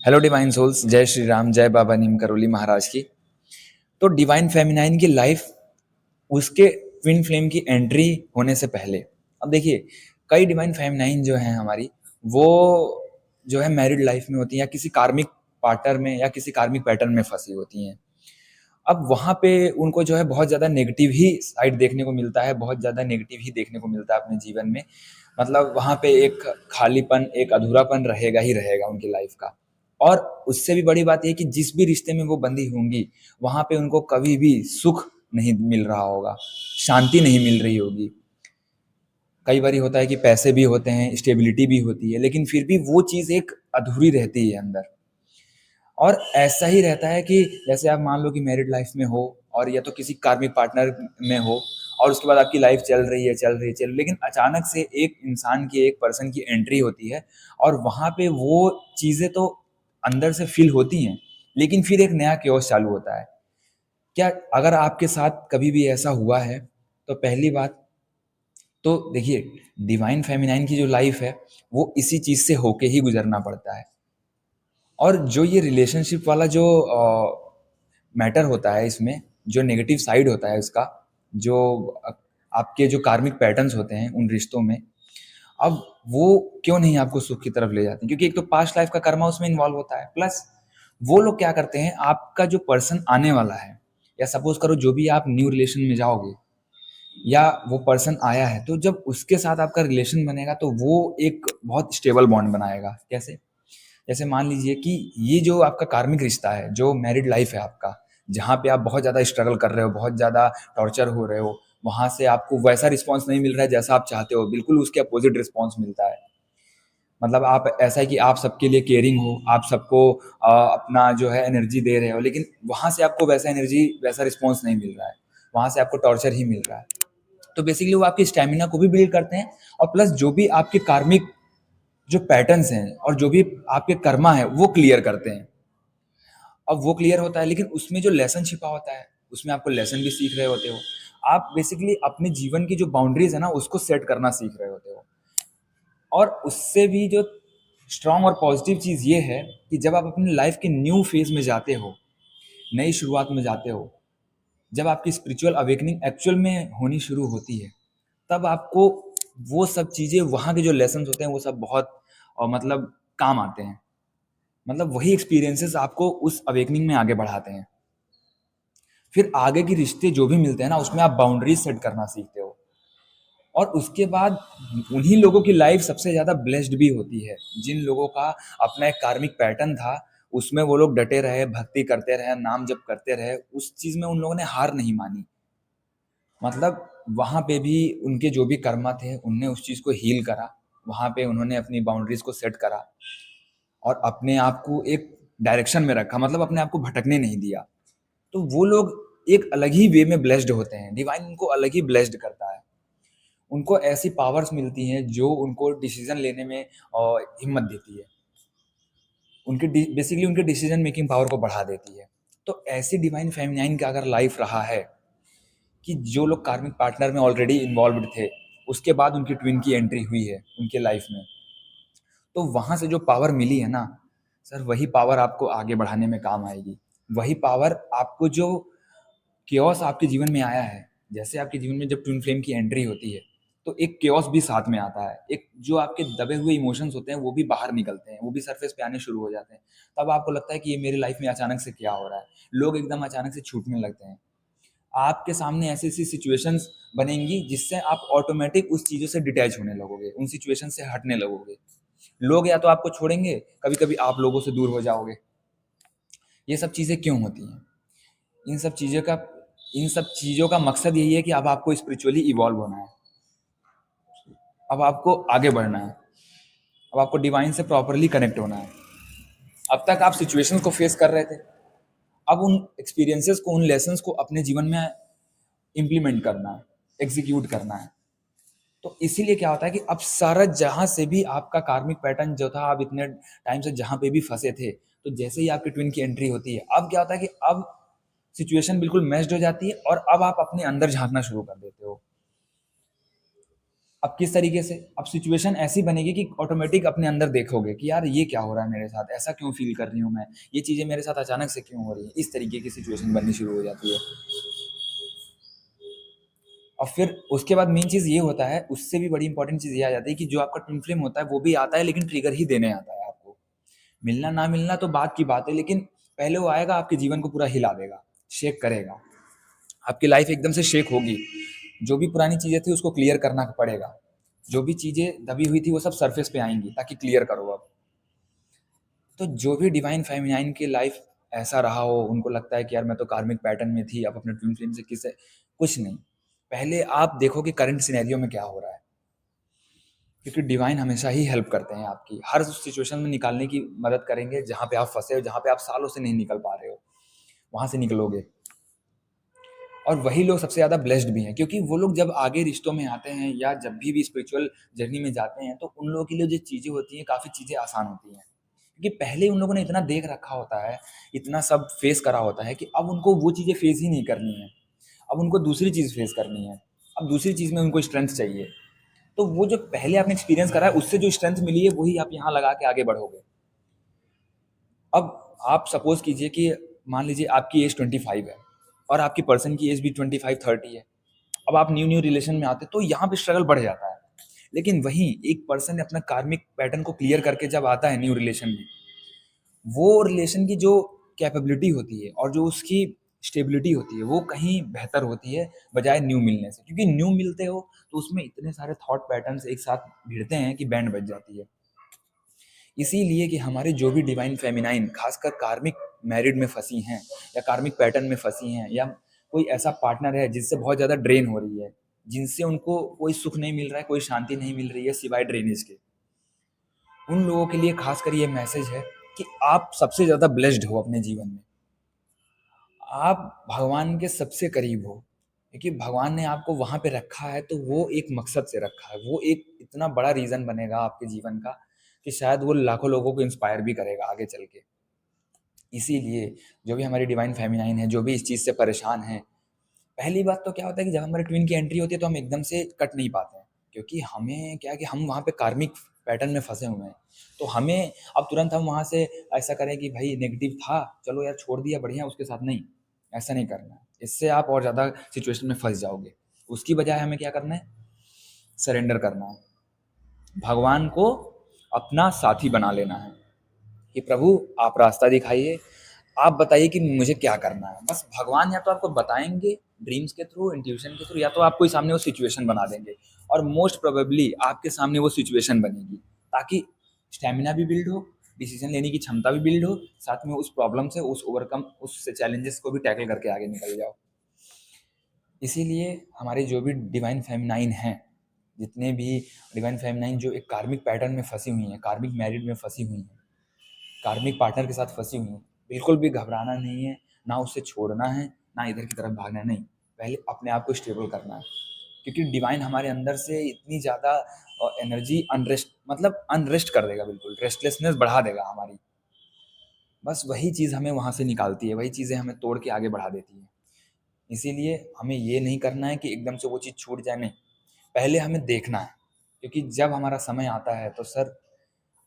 Hello divine souls, जय श्री राम, जय बाबा नीम करोली महाराज की। तो डिवाइन फेमिनाइन की लाइफ उसके ट्विन फ्लेम की एंट्री होने से पहले, अब देखिए, कई डिवाइन फेमिनाइन जो हैं हमारी, वो जो है मैरिड लाइफ में होती हैं या किसी कार्मिक पार्टनर में या किसी कार्मिक पैटर्न में फंसी होती हैं। अब वहाँ पे उनको जो है बहुत ज़्यादा नेगेटिव ही साइड देखने को मिलता है, बहुत ज़्यादा नेगेटिव ही देखने को मिलता है अपने जीवन में। मतलब वहाँ पे एक खालीपन, एक अधूरापन रहेगा ही रहेगा उनकी लाइफ का। और उससे भी बड़ी बात ये है कि जिस भी रिश्ते में वो बंधी होंगी, वहाँ पे उनको कभी भी सुख नहीं मिल रहा होगा, शांति नहीं मिल रही होगी। कई बारी होता है कि पैसे भी होते हैं, स्टेबिलिटी भी होती है, लेकिन फिर भी वो चीज़ एक अधूरी रहती है अंदर। और ऐसा ही रहता है कि जैसे आप मान लो कि मैरिड लाइफ में हो और या तो किसी कार्मिक पार्टनर में हो, और उसके बाद आपकी लाइफ चल रही है चल रही है चल रही है, लेकिन अचानक से एक इंसान की, एक पर्सन की एंट्री होती है और वहाँ पे वो चीज़ें तो अंदर से फील होती हैं, लेकिन फिर एक नया केओस चालू होता है। क्या अगर आपके साथ कभी भी ऐसा हुआ है, तो पहली बात तो देखिए, डिवाइन फेमिनाइन की जो लाइफ है वो इसी चीज़ से होके ही गुजरना पड़ता है। और जो ये रिलेशनशिप वाला जो मैटर होता है इसमें, जो नेगेटिव साइड होता है उसका, जो आपके जो कार्मिक पैटर्न्स होते हैं उन रिश्तों में, अब वो क्यों नहीं आपको सुख की तरफ ले जाते हैं? क्योंकि एक तो पास्ट लाइफ का कर्मा उसमें इन्वॉल्व होता है, प्लस वो लोग क्या करते हैं, आपका जो पर्सन आने वाला है, या सपोज करो जो भी आप न्यू रिलेशन में जाओगे या वो पर्सन आया है, तो जब उसके साथ आपका रिलेशन बनेगा तो वो एक बहुत स्टेबल बॉन्ड बनाएगा। कैसे? जैसे मान लीजिए कि ये जो आपका कार्मिक रिश्ता है, जो मैरिड लाइफ है आपका, जहाँ पे आप बहुत ज़्यादा स्ट्रगल कर रहे हो, बहुत ज़्यादा टॉर्चर हो रहे हो, वहाँ से आपको वैसा रिस्पॉन्स नहीं मिल रहा है जैसा आप चाहते हो, बिल्कुल उसके अपोजिट रिस्पॉन्स मिलता है। मतलब आप ऐसा है कि आप सबके लिए केयरिंग हो, आप सबको अपना जो है एनर्जी दे रहे हो, लेकिन वहाँ से आपको वैसा एनर्जी, वैसा रिस्पॉन्स नहीं मिल रहा है, वहाँ से आपको टॉर्चर ही मिल रहा है। तो बेसिकली वो आपकी स्टेमिना को भी बिल्ड करते हैं, और प्लस जो भी आपके कार्मिक जो पैटर्न्स हैं और जो भी आपके कर्मा है वो क्लियर करते हैं। अब वो क्लियर होता है, लेकिन उसमें जो लेसन छिपा होता है, उसमें आपको लेसन भी सीख रहे होते हो। आप बेसिकली अपने जीवन की जो बाउंड्रीज है ना, उसको सेट करना सीख रहे होते हो। और उससे भी जो स्ट्रांग और पॉजिटिव चीज़ ये है कि जब आप अपनी लाइफ के न्यू फेज में जाते हो, नई शुरुआत में जाते हो, जब आपकी स्पिरिचुअल अवेकनिंग एक्चुअल में होनी शुरू होती है, तब आपको वो सब चीज़ें, वहाँ के जो लेसन होते हैं वो सब बहुत मतलब काम आते हैं। मतलब वही एक्सपीरियंसेस आपको उस अवेकनिंग में आगे बढ़ाते हैं। फिर आगे के रिश्ते जो भी मिलते हैं ना, उसमें आप बाउंड्रीज सेट करना सीखते हो। और उसके बाद उन्हीं लोगों की लाइफ सबसे ज़्यादा ब्लेस्ड भी होती है, जिन लोगों का अपना एक कार्मिक पैटर्न था, उसमें वो लोग डटे रहे, भक्ति करते रहे, नाम जप करते रहे, उस चीज़ में उन लोगों ने हार नहीं मानी। मतलब वहाँ पे भी उनके जो भी कर्मा थे, उनने उस चीज़ को हील करा, वहाँ पे उन्होंने अपनी बाउंड्रीज को सेट करा और अपने आप को एक डायरेक्शन में रखा, मतलब अपने आप को भटकने नहीं दिया। तो वो लोग एक अलग ही वे में ब्लेस्ड होते हैं, डिवाइन उनको अलग ही ब्लेस्ड करता है। उनको ऐसी पावर्स मिलती हैं जो उनको डिसीजन लेने में हिम्मत देती है, उनके बेसिकली उनके डिसीजन मेकिंग पावर को बढ़ा देती है। तो ऐसी डिवाइन फेमिनाइन का अगर लाइफ रहा है कि जो लोग कार्मिक पार्टनर में ऑलरेडी इन्वॉल्व्ड थे, उसके बाद उनकी ट्विन की एंट्री हुई है उनके लाइफ में, तो वहाँ से जो पावर मिली है ना सर, वही पावर आपको आगे बढ़ाने में काम आएगी। वही पावर आपको जो केओस आपके जीवन में आया है, जैसे आपके जीवन में जब ट्विन फ्लेम की एंट्री होती है, तो एक केओस भी साथ में आता है। एक जो आपके दबे हुए इमोशंस होते हैं वो भी बाहर निकलते हैं, वो भी सरफेस पे आने शुरू हो जाते हैं। तब आपको लगता है कि ये मेरी लाइफ में अचानक से क्या हो रहा है। लोग एकदम अचानक से छूटने लगते हैं। आपके सामने ऐसी ऐसी सिचुएशंस बनेंगी जिससे आप ऑटोमेटिक उस चीज़ों से डिटैच होने लगोगे, उन सिचुएशन से हटने लगोगे। लोग या तो आपको छोड़ेंगे, कभी कभी आप लोगों से दूर हो जाओगे। ये सब चीज़ें क्यों होती हैं? इन सब चीज़ों का इन सब चीज़ों का मकसद यही है कि अब आपको स्पिरिचुअली इवॉल्व होना है, अब आपको आगे बढ़ना है, अब आपको डिवाइन से प्रॉपरली कनेक्ट होना है। अब तक आप सिचुएशंस को फेस कर रहे थे, अब उन एक्सपीरियंसेस को, उन लेसन्स को अपने जीवन में इम्प्लीमेंट करना है, एग्जीक्यूट करना है। तो इसीलिए क्या होता है कि अब सारा जहाँ से भी आपका कार्मिक पैटर्न जो था, आप इतने टाइम से जहाँ पे भी फंसे थे, तो जैसे ही आपकी ट्विन की एंट्री होती है, अब क्या होता है कि अब सिचुएशन बिल्कुल मैच्ड हो जाती है और अब आप अपने अंदर झांकना शुरू कर देते हो। अब किस तरीके से, अब सिचुएशन ऐसी बनेगी कि ऑटोमेटिक अपने अंदर देखोगे कि यार ये क्या हो रहा है मेरे साथ, ऐसा क्यों फील कर रही हूँ मैं, ये चीज़ें मेरे साथ अचानक से क्यों हो रही है, इस तरीके की सिचुएशन बननी शुरू हो जाती है। और फिर उसके बाद मेन चीज़ ये होता है, उससे भी बड़ी इंपॉर्टेंट चीज़ ये आ जाती है कि जो आपका ट्विन फ्लेम होता है वो भी आता है, लेकिन ट्रिगर ही देने आता है आपको। मिलना ना मिलना तो बात की बात है, लेकिन पहले वो आएगा, आपके जीवन को पूरा हिला देगा, शेक करेगा, आपकी लाइफ एकदम से शेक होगी। जो भी पुरानी चीज़ें थी उसको क्लियर करना पड़ेगा, जो भी चीज़ें दबी हुई थी वो सब सरफेस पे आएंगी ताकि क्लियर करो अब। तो जो भी डिवाइन फेमिनाइन की लाइफ ऐसा रहा हो, उनको लगता है कि यार मैं तो कार्मिक पैटर्न में थी, अब अपने ट्विन फ्लेम से किस, कुछ नहीं। पहले आप देखो कि करंट सिनेरियो में क्या हो रहा है, क्योंकि डिवाइन हमेशा ही हेल्प करते हैं, आपकी हर सिचुएशन में निकालने की मदद करेंगे। जहाँ पे आप फंसे हो, जहाँ पे आप सालों से नहीं निकल पा रहे हो, वहाँ से निकलोगे। और वही लोग सबसे ज़्यादा ब्लेस्ड भी हैं, क्योंकि वो लोग जब आगे रिश्तों में आते हैं या जब भी स्पिरिचुअल जर्नी में जाते हैं, तो उन लोगों के लिए जो चीज़ें होती हैं, काफ़ी चीज़ें आसान होती हैं, क्योंकि पहले उन लोगों ने इतना देख रखा होता है, इतना सब फेस करा होता है कि अब उनको वो चीज़ें फेस ही नहीं करनी है, अब उनको दूसरी चीज़ फेस करनी है, अब दूसरी चीज़ में उनको स्ट्रेंथ चाहिए। तो वो जो पहले आपने एक्सपीरियंस करा है, उससे जो स्ट्रेंथ मिली है वही आप यहाँ लगा के आगे बढ़ोगे। अब आप सपोज कीजिए कि मान लीजिए आपकी एज 25 है और आपकी पर्सन की एज भी 25-30 है। अब आप न्यू न्यू रिलेशन में आते तो यहाँ पे स्ट्रगल बढ़ जाता है। लेकिन वहीं एक पर्सन अपना कार्मिक पैटर्न को क्लियर करके जब आता है न्यू रिलेशन में, वो रिलेशन की जो कैपेबिलिटी होती है और जो उसकी स्टेबिलिटी होती है वो कहीं बेहतर होती है बजाय न्यू मिलने से, क्योंकि न्यू मिलते हो तो उसमें इतने सारे थॉट पैटर्न्स एक साथ भिड़ते हैं कि बैंड बज जाती है। इसीलिए कि हमारे जो भी डिवाइन फेमिनाइन खासकर कार्मिक मैरिड में फंसी हैं या कार्मिक पैटर्न में फंसी हैं, या कोई ऐसा पार्टनर है जिससे बहुत ज़्यादा ड्रेन हो रही है, जिनसे उनको कोई सुख नहीं मिल रहा है, कोई शांति नहीं मिल रही है सिवाय ड्रेनेज के, उन लोगों के लिए खासकर ये मैसेज है कि आप सबसे ज़्यादा ब्लेस्ड हो अपने जीवन में, आप भगवान के सबसे करीब हो, क्योंकि भगवान ने आपको वहाँ पे रखा है तो वो एक मकसद से रखा है, वो एक इतना बड़ा रीज़न बनेगा आपके जीवन का कि शायद वो लाखों लोगों को इंस्पायर भी करेगा आगे चल के। इसीलिए जो भी हमारी डिवाइन फेमिनाइन है, जो भी इस चीज़ से परेशान है, पहली बात तो क्या होता है कि जब हमारे ट्विन की एंट्री होती है तो हम एकदम से कट नहीं पाते हैं, क्योंकि हमें क्या है कि हम वहाँ पे कार्मिक पैटर्न में फंसे हुए हैं। तो हमें अब तुरंत हम वहाँ से ऐसा करें कि भाई नेगेटिव था, चलो यार छोड़ दिया, बढ़िया, उसके साथ नहीं, ऐसा नहीं करना है। इससे आप और ज़्यादा सिचुएशन में फंस जाओगे। उसकी बजाय हमें क्या करना है, सरेंडर करना है, भगवान को अपना साथी बना लेना है कि प्रभु आप रास्ता दिखाइए, आप बताइए कि मुझे क्या करना है। बस भगवान या तो आपको बताएंगे ड्रीम्स के थ्रू, इंट्यूशन के थ्रू, या तो आपको सामने वो सिचुएशन बना देंगे, और मोस्ट प्रोबेबली आपके सामने वो सिचुएशन बनेगी, ताकि स्टेमिना भी बिल्ड हो, डिसीजन लेने की क्षमता भी बिल्ड हो, साथ में उस प्रॉब्लम से उस ओवरकम उस चैलेंजेस को भी टैकल करके आगे निकल जाओ। इसीलिए हमारे जो भी डिवाइन फेमिनाइन हैं, जितने भी डिवाइन फेमिनाइन जो एक कार्मिक पैटर्न में फंसी हुई हैं, कार्मिक मैरिड में फंसी हुई हैं, कार्मिक पार्टनर के साथ फंसी हुई हैं, बिल्कुल भी घबराना नहीं है, ना उससे छोड़ना है, ना इधर की तरफ भागना नहीं। पहले अपने आप को स्टेबल करना है, क्योंकि डिवाइन हमारे अंदर से इतनी ज़्यादा एनर्जी अनरेस्ट, मतलब अनरेस्ट कर देगा, बिल्कुल रेस्टलेसनेस बढ़ा देगा हमारी। बस वही चीज़ हमें वहाँ से निकालती है, वही चीज़ें हमें तोड़ के आगे बढ़ा देती है। इसीलिए हमें ये नहीं करना है कि एकदम से वो चीज़ छूट जाए, नहीं, पहले हमें देखना है, क्योंकि जब हमारा समय आता है तो सर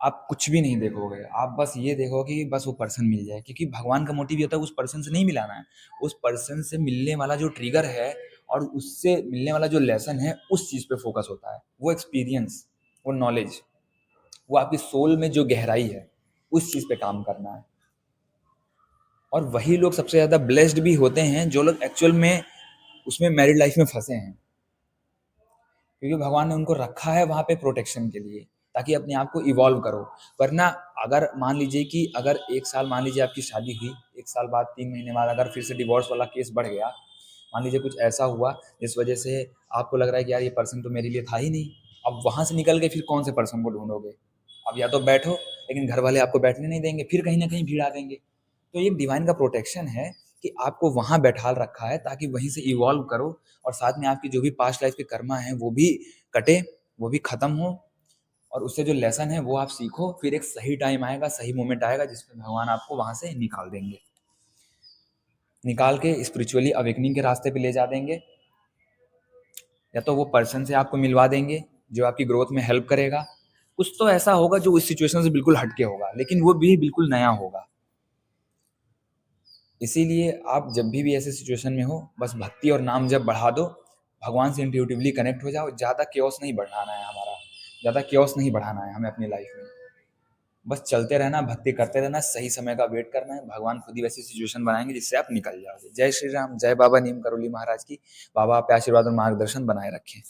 आप कुछ भी नहीं देखोगे, आप बस ये देखोगे कि बस वो पर्सन मिल जाए, क्योंकि भगवान का मोटिव ये होता है उस पर्सन से नहीं मिलाना है, उस पर्सन से मिलने वाला जो ट्रिगर है और उससे मिलने वाला जो लेसन है उस चीज़ पे फोकस होता है, वो एक्सपीरियंस, वो नॉलेज, वो आपकी सोल में जो गहराई है उस चीज़ पे काम करना है। और वही लोग सबसे ज़्यादा ब्लेस्ड भी होते हैं जो लोग एक्चुअल में उसमें मैरिड लाइफ में फंसे हैं, क्योंकि भगवान ने उनको रखा है वहाँ पे प्रोटेक्शन के लिए, ताकि अपने आप को इवॉल्व करो। वरना अगर मान लीजिए कि अगर 1 साल मान लीजिए आपकी शादी हुई, 1 साल बाद 3 महीने बाद अगर फिर से डिवोर्स वाला केस बढ़ गया, मान लीजिए कुछ ऐसा हुआ जिस वजह से आपको लग रहा है कि यार ये पर्सन तो मेरे लिए था ही नहीं, अब वहाँ से निकल के फिर कौन से पर्सन को ढूंढोगे। अब या तो बैठो, लेकिन घर वाले आपको बैठने नहीं देंगे, फिर कहीं ना कहीं भिड़ा देंगे। तो ये डिवाइन का प्रोटेक्शन है कि आपको वहाँ बैठाल रखा है ताकि वहीं से इवॉल्व करो, और साथ में आपकी जो भी पास्ट लाइफ के कर्मा हैं वो भी कटे, वो भी खत्म हो, और उससे जो लेसन है वो आप सीखो। फिर एक सही टाइम आएगा, सही मोमेंट आएगा जिसमें भगवान आपको वहाँ से निकाल देंगे, निकाल के स्पिरिचुअली अवेकनिंग के रास्ते पे ले जा देंगे, या तो वो पर्सन से आपको मिलवा देंगे, जो आपकी ग्रोथ में हेल्प करेगा। कुछ तो ऐसा होगा जो इस सिचुएशन से बिल्कुल हटके होगा, लेकिन वो भी बिल्कुल नया होगा। इसीलिए आप जब भी ऐसे सिचुएशन में हो, बस भक्ति और नाम जप बढ़ा दो, भगवान से इंट्यूटिवली कनेक्ट हो जाओ। ज़्यादा केओस नहीं बढ़ाना है हमारा, ज़्यादा केओस नहीं बढ़ाना है हमें अपनी लाइफ में। बस चलते रहना, भक्ति करते रहना, सही समय का वेट करना है। भगवान खुद ही वैसी सिचुएशन बनाएंगे जिससे आप निकल जाओगे। जय श्री राम, जय बाबा नीम करोली महाराज की। बाबा आपके आशीर्वाद और मार्गदर्शन बनाए रखें।